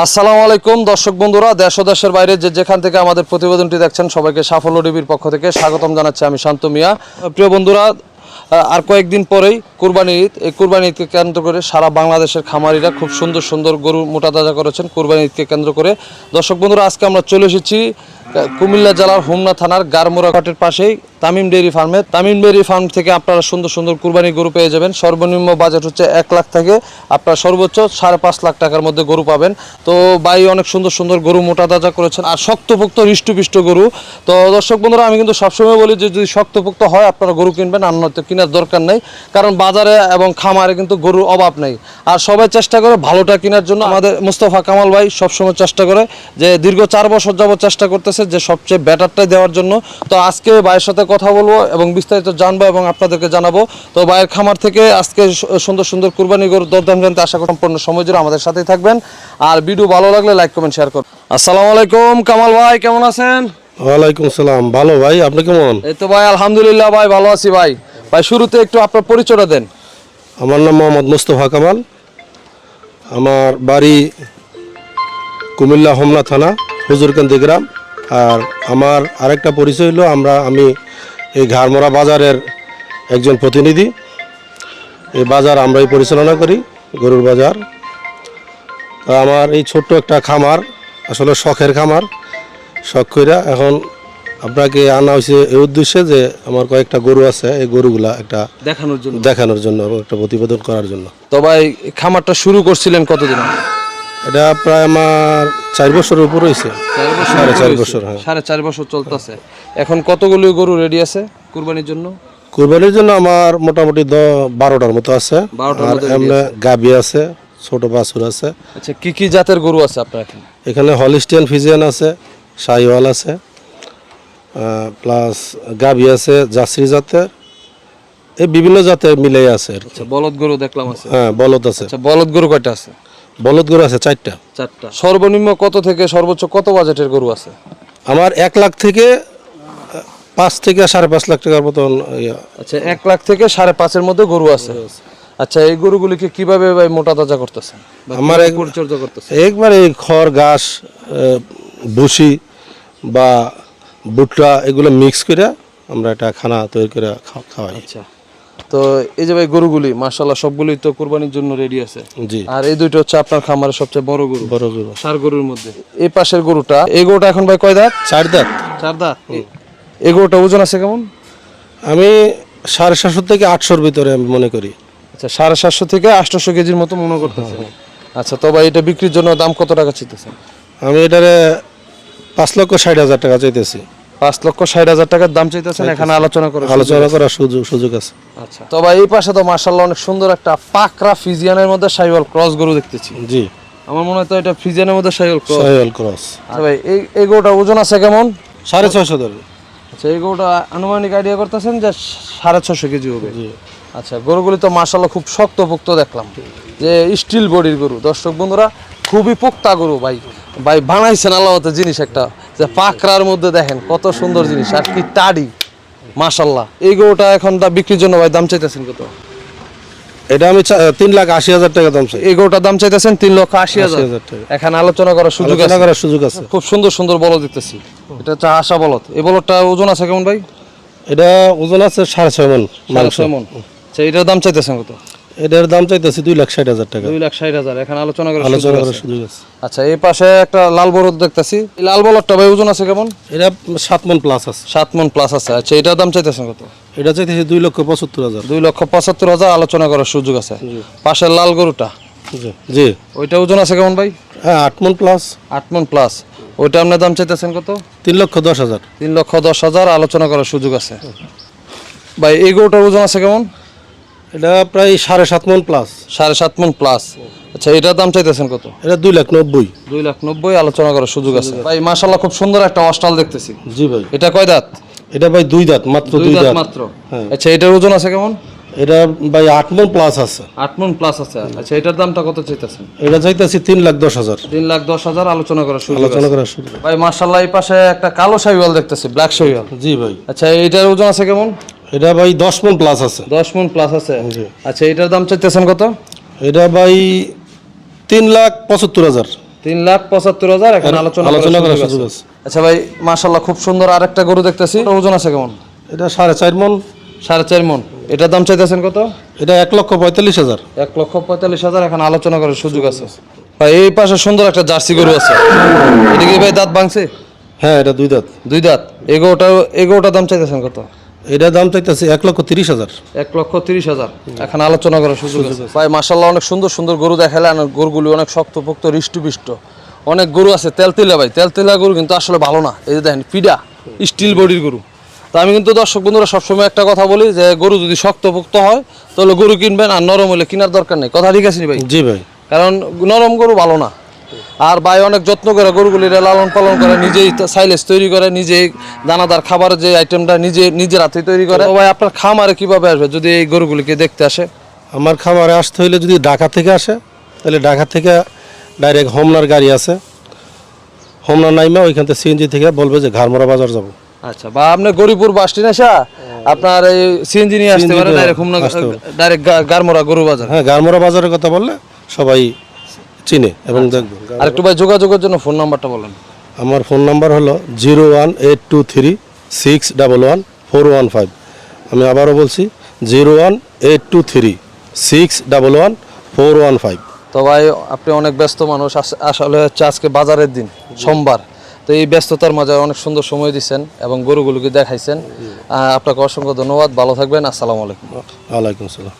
আসসালামু আলাইকুম দর্শক বন্ধুরা, দেশ ও দেশের বাইরে যেখান থেকে আমাদের প্রতিবেদনটি দেখছেন সবাইকে সাফল্য টিভির পক্ষ থেকে স্বাগতম জানাচ্ছি। আমি শান্ত মিয়া। প্রিয় বন্ধুরা, আর কয়েকদিন পরেই কুরবানি ঈদ। এই কুরবানি ঈদকে কেন্দ্র করে সারা বাংলাদেশের খামারিরা খুব সুন্দর সুন্দর গরু মোটা তাজা করেছেন কুরবানি ঈদকে কেন্দ্র করে। দর্শক বন্ধুরা, আজকে আমরা চলে এসেছি কুমিল্লা জেলার হোমনা থানার গারমোড়া ঘাটের পাশেই তামিম ডেইরি ফার্মে। তামিম ডেইরি ফার্ম থেকে আপনারা সুন্দর সুন্দর কুরবানি গরু পেয়ে যাবেন। সর্বনিম্ন বাজেট হচ্ছে 1 লাখ থেকে আপনারা সর্বোচ্চ 5.5 লাখ টাকার মধ্যে গরু পাবেন। তো ভাই অনেক সুন্দর সুন্দর গরু মোটা তাজা করেছেন আর শক্তপোক্ত হৃষ্টপুষ্ট গরু। তো দর্শক বন্ধুরা, আমি কিন্তু সবসময় বলি যে যদি শক্তপোক্ত হয় আপনারা গরু কিনবেন, আর নয়তো কেনার দরকার নেই, কারণ বাজারে এবং খামারে কিন্তু গরুর অভাব নেই। আর সবাই চেষ্টা করে ভালোটা কেনার জন্য। আমাদের মুস্তফা কামাল ভাই সবসময় চেষ্টা করে যে দীর্ঘ 4 বছর যাবত চেষ্টা করতেছে যে সবচেয়ে বেটারটাই দেওয়ার জন্য। তো আজকে ভাইয়ের সাথে কথা বলবো এবং বিস্তারিত জানবো এবং আপনাদেরকে জানাবো। তো ভাইয়ের খামার থেকে আজকে সুন্দর সুন্দর কুরবানি গরুর দরদাম জানতে আশা করি সম্পূর্ণ সময় জুড়ে আমাদের সাথেই থাকবেন। আর ভিডিও ভালো লাগলে লাইক কমেন্ট শেয়ার করুন। আসসালামু আলাইকুম কামাল ভাই, কেমন আছেন? ওয়ালাইকুম সালাম। ভালো ভাই, আপনি কেমন? এই তো ভাই আলহামদুলিল্লাহ ভাই, ভালো আছি ভাই। ভাই শুরুতে একটু আপনার পরিচয়টা দেন। আমার নাম মোহাম্মদ মুস্তফা কামাল। আমার বাড়ি কুমিল্লা হোমনা থানা হুজুরকান্দি গ্রাম। আর আমার আরেকটা পরিচয় হলো আমি এই ঘাড়মোড়া বাজারের একজন প্রতিনিধি। এই বাজার আমরাই পরিচালনা করি, গরুর বাজার। তা আমার এই ছোট্ট একটা খামার, আসলে শখের খামার। শখ কইরা এখন আপনাকে আনা হয়েছে এই উদ্দেশ্যে যে আমার কয়েকটা গরু আছে, এই গরুগুলা একটা দেখানোর জন্য এবং একটা প্রতিবেদন করার জন্য। তো ভাই খামারটা শুরু করছিলেন কতদিন আগে? এটা প্রায় আমার 4 বছরের উপর হয়েছে। 4.5 বছর। হ্যাঁ, 4.5 বছর চলতেছে। এখন কতগুলো গরু রেডি আছে কুরবানির জন্য? কুরবানির জন্য আমার মোটামুটি 12টার মতো আছে। আর এমনি গাভী আছে, ছোট বাছুর আছে। আচ্ছা, কি কি জাতের গরু আছে আপনার এখানে? এখানে হলিস্টিয়ান ফিজিয়ান আছে, শাহিওয়াল আছে, প্লাস গাভী আছে জার্সি জাতের, এই বিভিন্ন জাতের মিলেই আছে। আচ্ছা, বলদ গরু দেখলাম আছে। হ্যাঁ, বলদ আছে। আচ্ছা, বলদ গরু কয়টা আছে? বলদ গরু আছে 4টা। সর্বনিম্ন কত থেকে সর্বোচ্চ কত বাজেটের গরু আছে? আমার 1 লাখ থেকে 5 থেকে 5.5 লাখ টাকার মতন। আচ্ছা, 1 লাখ থেকে 5.5-এর মধ্যে গরু আছে। আচ্ছা, এই গরুগুলিকে কিভাবে ভাই মোটা তাজা করতেছেন? আমার পরিচর্যা করতেছেন? একবারে খড় ঘাস, ভুসি বা ভুট্টা এগুলো মিক্স করে আমরা একটা খানা তৈরি করে খাওয়াই। আচ্ছা, তো এই যে ভাই গরুগুলি মাশাআল্লাহ সবগুলোই তো কুরবানির জন্য রেডি আছে। জি। আর এই দুইটা হচ্ছে আপনার খামারের সবচেয়ে বড় গরু। ষাঁড় গরুর মধ্যে এই পাশের গরুটা, এই গরুটা এখন ভাই কয় দাঁত? 4 দাঁত। 4 দাঁত। এই গরুটা ওজন আছে কেমন? আমি 750 থেকে 800-র ভিতরে আমি মনে করি। আচ্ছা, 750 থেকে 800 কেজির মতো মনে করতেছে। আচ্ছা, তো ভাই এটা বিক্রির জন্য দাম কত টাকা চাইতেছেন? আমি এটারে 5,60,000 টাকা চাইতেছি। 5,60,000 টাকার দাম চাইতেছেন। এখানে আলোচনা করার সুযোগ আছে। আচ্ছা, তো ভাই এই পাশে তো মাশাআল্লাহ অনেক সুন্দর একটা পাকরা ফিজিয়ানের মধ্যে শাহিওয়াল ক্রস গরু দেখতেছি। জি, আমার মনে হয় তো এটা ফিজিয়ানের মধ্যে শাহিওয়াল ক্রস। আচ্ছা ভাই, এই গরুটার ওজন আছে কেমন? 650 ধরে। আচ্ছা, এই গরুটা আনুমানিক আইডিয়া করতেছেন যে 650 কেজি হবে। আচ্ছা, গরুগুলি তো মাশাআল্লাহ খুব শক্তপোক্ত দেখলাম, যে স্টিল বডির গরু। দর্শক বন্ধুরা, খুবই পোক্তা গরু ভাই। ভাই বানাইছেন আল্লাহতে জিনিস একটা, যে পাকড়ার মধ্যে দেখেন কত সুন্দর জিনিস, আর কি টাডি মাশাআল্লাহ। এই গরুটা এখন বিক্রির জন্য ভাই দাম চাইতেছেন কত? এটা আমি 3,80,000 টাকা দাম চাই। এই গরুটার দাম চাইতেছেন 3,80,000 টাকা। এখানে আলোচনা করার সুযোগ আছে। খুব সুন্দর সুন্দর বলদ দেখতেছি। এটা হচ্ছে আশা বলদ। এই বলদটা ওজন আছে কেমন ভাই? এটা ওজন আছে 6.5 মণ। 6.5 মণ। আচ্ছা, এটার দাম চাইতেছেন কত? এটার দাম চাইতেছি 2,60,000 টাকা। 2,60,000। এখানে আলোচনা করার সুযোগ আছে। আচ্ছা, এই পাশে একটা লাল বলদ দেখতেছি। এই লাল বলদটা ভাই ওজন আছে কেমন? এটা 7 মণ প্লাস আছে। 7 মণ প্লাস আছে। আচ্ছা, এটার দাম চাইতেছেন কত? এটা চাইতেছি 2,75,000। 2,75,000 আলোচনা করার সুযোগ আছে। পাশের লাল গরুটা, জি, ওইটা ওজন আছে কেমন ভাই? হ্যাঁ, 8 মণ প্লাস। 8 মণ প্লাস। ওইটা আপনার দাম চাইতেছেন কত? 3,10,000। 3,10,000 আলোচনা করার সুযোগ আছে। ভাই এই গরুটার ওজন আছে কেমন? এটা প্রায় 7.5 মণ প্লাস। 7.5 মণ প্লাস। আচ্ছা, এটার দাম চাইতেছেন কত? এটা 2,90,000। 2,90,000 আলোচনা করার সুযোগ আছে। ভাই মাশাআল্লাহ খুব সুন্দর একটা অস্টাল দেখতেছি। জি ভাই। এটা কয় দাঁত? এটা ভাই 2 দাঁত, মাত্র 2 দাঁত মাত্র। আচ্ছা, এটার ওজন আছে কেমন? এটা ভাই 8 মণ প্লাস আছে। 8 মণ প্লাস আছে। আচ্ছা, এটার দামটা কত চাইতেছেন? এটা চাইতেছি 3,10,000। 3,10,000 আলোচনা করার সুযোগ আছে। ভাই মাশাআল্লাহ, এই পাশে একটা কালো শাহিওয়াল দেখতেছি, ব্ল্যাক শাহিওয়াল। জি ভাই। আচ্ছা, এটার ওজন আছে কেমন? এটা ভাই 10 মণ প্লাস আছে। 10 মণ প্লাস আছে। আচ্ছা, এটার দাম চাইতেছেন কত? এটা ভাই 3,75,000। 3,75,000 এখন আলোচনা আলোচনা করার করার সুযোগ সুযোগ আছে। আছে। আচ্ছা ভাই, মাশাআল্লাহ খুব সুন্দর আরেকটা গরু দেখতেছি। এটার ওজন আছে কেমন? এটা 4.5 মন। 4.5 মণ। এটার দাম চাইতেছেন কত? এটা 1,45,000। 1,45,000 এখন আলোচনা করার সুযোগ আছে। ভাই এই পাশে সুন্দর একটা জার্সি গরু আছে, এটা কি ভাই দাঁত ভাঙছে? হ্যাঁ, এটা 2 দাঁত। 2 দাঁত। এগোটার দাম চাইতেছেন কত? এটা দাম চাইতেছে 1,30,000। 1,30,000 এখন আলোচনা করার সুযোগ আছে। ভাই মাশাআল্লাহ অনেক সুন্দর সুন্দর গরু দেখালেন। গরুগুলি অনেক শক্তপোক্ত, হৃষ্টপুষ্ট। অনেক গরু আছে তেলতেলা ভাই, তেলতেলা গরু কিন্তু আসলে ভালো না। এই যে দেখেন পিডা স্টিল বডির গরু। তো আমি কিন্তু দর্শক বন্ধুরা সবসময় একটা কথা বলি যে গরু যদি শক্তপোক্ত হয় তাহলে গরু কিনবেন, আর নরম হলে কেনার দরকার নেই। কথা ঠিক আছে নি ভাই? জি ভাই। কারণ নরম গরু ভালো না। আর ভাই অনেক যত্ন করে গরুগুলির লালন পালন করে, নিজেই সাইলেজ তৈরি করে, নিজেই দানাদার খাবার যে আইটেমটা নিজের হাতে তৈরি করে। তো ভাই আপনার খামারে কিভাবে আসবে যদি এই গরুগুলিকে দেখতে আসে? আমার খামারে আসতে হইলে যদি ঢাকা থেকে আসে, তাহলে ঢাকা থেকে ডাইরেক্ট হোমনার গাড়ি আছে, হোমনার নাইমা ওইখান থেকে সিএনজি থেকে বলবে যে ঘাড়মোড়া বাজার যাব। আচ্ছা, বা আপনি গরিপুর বাস স্ট্যান্ড আসা আপনার এই সিএনজি নিয়ে আসতে পারে, ডাইরেক্ট গারমোরা গরু বাজার। হ্যাঁ, ঘাড়মোড়া বাজারের কথা বললে সবাই চিনে এবং দেখবে। আর একটু ভাই যোগাযোগের জন্য ফোন নাম্বারটা বলেন। আমার ফোন নাম্বার হলো 01823611415। আমি আবারও বলছি 01823611415। তো ভাই আপনি অনেক ব্যস্ত মানুষ, আসলে হচ্ছে আজকে বাজারের দিন, সোমবার। তো এই ব্যস্ততার মাঝে অনেক সুন্দর সময় দিচ্ছেন এবং গরুগুলোকে দেখাইছেন। আপনাকে অসংখ্য ধন্যবাদ। ভালো থাকবেন। আসসালামু আলাইকুম। ওয়ালাইকুম আসসালাম।